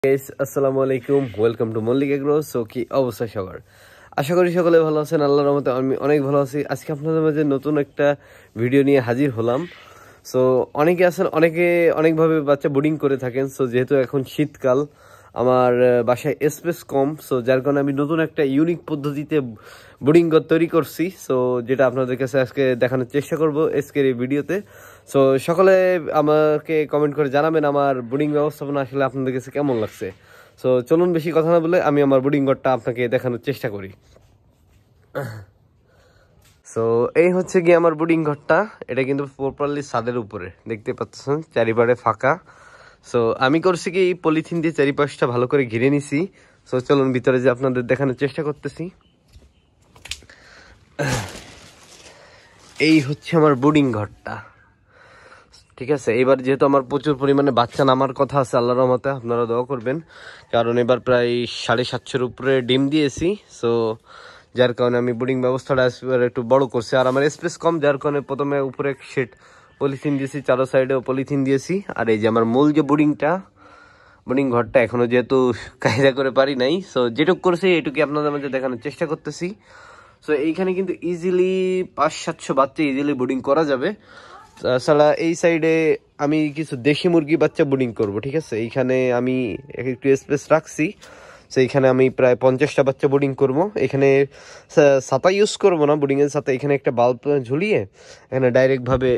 Guys আসসালামু আলাইকুম, welcome to Mallick agro. So কি অবস্থা সবার? আশা করি সকলে ভালো আছেন। আল্লাহর রহমতে আমি অনেক ভালো আছি। আজকে আপনাদের মাঝে নতুন একটা ভিডিও নিয়ে হাজির হলাম। সো অনেকে আছেন, অনেকে অনেকভাবে বাচ্চা বোর্ডিং করে থাকেন। সো যেহেতু এখন শীতকাল, আমার বাসায় স্পেস কম, সো যার কারণে আমি নতুন একটা ইউনিক পদ্ধতিতে বোর্ডিং ঘর তৈরি করছি। সো যেটা আপনাদের কাছে আজকে দেখানোর চেষ্টা করব আজকের এই ভিডিওতে। সো সকলে আমাকে কমেন্ট করে জানাবেন আমার বোর্ডিং ব্যবস্থাপনা আসলে আপনাদের কাছে কেমন লাগছে। সো চলুন বেশি কথা না বলে আমি আমার বোর্ডিং ঘরটা আপনাকে দেখানোর চেষ্টা করি। সো এই হচ্ছে গিয়ে আমার বোর্ডিং ঘরটা। এটা কিন্তু প্রপারলি ছাদের উপরে দেখতে পাচ্ছেন, চারিপাশে ফাঁকা। সো আমি করছি কি পলিথিন দিয়ে চারিপাশটা ভালো করে ঘিরে নিছি। সো চলুন ভিতরে যে আপনাদের দেখানোর চেষ্টা করতেছি। এই হচ্ছে আমার বোর্ডিং ঘরটা, ঠিক আছে। এবার যেহেতু আমার প্রচুর পরিমাণে বাচ্চা নামার কথা আছে, আল্লাহর রহমতে আপনারা দোয়া করবেন, কারণ এবার প্রায় 750-এর উপরে ডিম দিয়েছি। সো যার কারণে আমি বোর্ডিং ব্যবস্থাটা একটু বড় করছি। আর আমার স্পেস কম, যার কারণে প্রথমে উপরে এক সেট পলিথিন দিয়েছি, চারো সাইডেও পলিথিন দিয়েছি। আর এই যে আমার মূল যে বোর্ডিং ঘরটা এখনো যেহেতু কায়দা করে পারি নাই, সো যেটুক করেছি এটুকু আপনাদের মধ্যে দেখানোর চেষ্টা করতেছি। সো এইখানে কিন্তু ইজিলি 500-700 বাচ্চা ইজিলি বোর্ডিং করা যাবে। তাছাড়া এই সাইডে আমি কিছু দেশি মুরগি বাচ্চা বোর্ডিং করব, ঠিক আছে। এইখানে আমি একটু স্পেস রাখছি। সো এইখানে আমি প্রায় 50টা বাচ্চা বোর্ডিং করব। এখানে ছাতা ইউজ করবো না, বোর্ডিংয়ের সাথে এখানে একটা বাল্ব ঝুলিয়ে এখানে ডাইরেক্টভাবে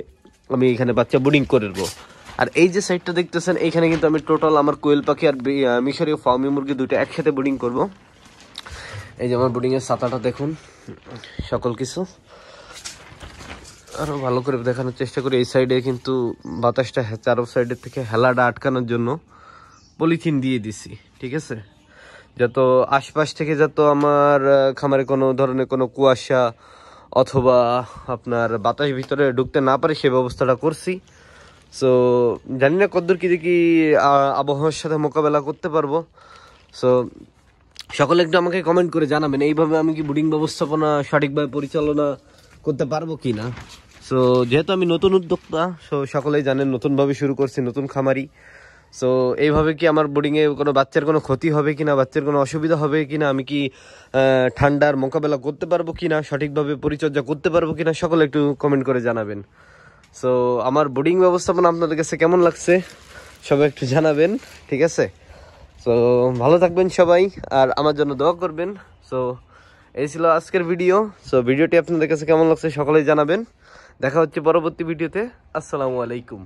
আমি এখানে বাচ্চা বোর্ডিং করে দেবো। আর এই যে সাইডটা দেখতেছেন, এইখানে কিন্তু আমি টোটাল আমার কোয়েল পাখি আর মিশরীয় ফার্মি মুরগি দুটো একসাথে বোর্ডিং করব। এই যে আমার বোর্ডিংয়ের ছাতাটা দেখুন, সকল কিছু আরো ভালো করে দেখানোর চেষ্টা করি। এই সাইডে কিন্তু বাতাসটা চারো সাইডের থেকে হেলাটা আটকানোর জন্য পলিথিন দিয়ে দিছি, ঠিক আছে, যত আশপাশ থেকে যত আমার খামারে কোনো ধরনের কোনো কুয়াশা অথবা আপনার বাতাস ভিতরে ঢুকতে না পারে সে ব্যবস্থাটা করছি। সো জানি না কতদূর কি দেখি আবহাওয়ার সাথে মোকাবেলা করতে পারবো। সো সকলে একটু আমাকে কমেন্ট করে জানাবেন এইভাবে আমি কি বোর্ডিং ব্যবস্থাপনা সঠিকভাবে পরিচালনা করতে পারবো কি না। সো যেহেতু আমি নতুন উদ্যোক্তা, সো সকলেই জানেন নতুনভাবে শুরু করছি, নতুন খামারি। সো এইভাবে কি আমার বোর্ডিংয়ে কোনো বাচ্চার কোনো ক্ষতি হবে কিনা, বাচ্চার কোনো অসুবিধা হবে কিনা, আমি কি ঠান্ডার মোকাবেলা করতে পারবো কিনা, সঠিকভাবে পরিচর্যা করতে পারবো কিনা, সকলে একটু কমেন্ট করে জানাবেন। সো আমার বোর্ডিং ব্যবস্থাপনা আপনাদের কাছে কেমন লাগছে সবাই একটু জানাবেন, ঠিক আছে। সো ভালো থাকবেন সবাই আর আমার জন্য দোয়া করবেন। সো এই ছিল আজকের ভিডিও। সো ভিডিওটি আপনাদের কাছে কেমন লাগছে সকলেই জানাবেন। দেখা হচ্ছে পরবর্তী ভিডিওতে। আসসালামু আলাইকুম।